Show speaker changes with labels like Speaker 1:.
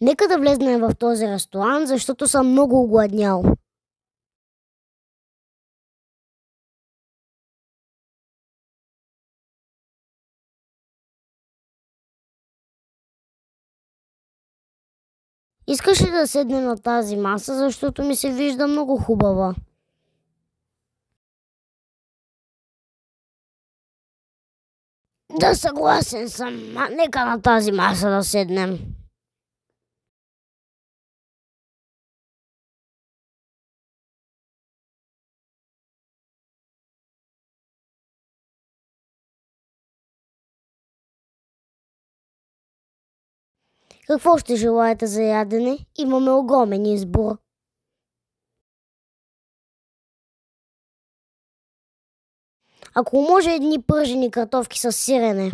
Speaker 1: Нека да влезнем в този ресторант, защото съм много огладнял. Искаш ли да седнем на тази маса, защото ми се вижда много хубава? Да, съгласен съм. Нека на тази маса да седнем. Какво ще желаете за ядене? Имаме огромен избор. Ако може едни пържени картофки с сирене.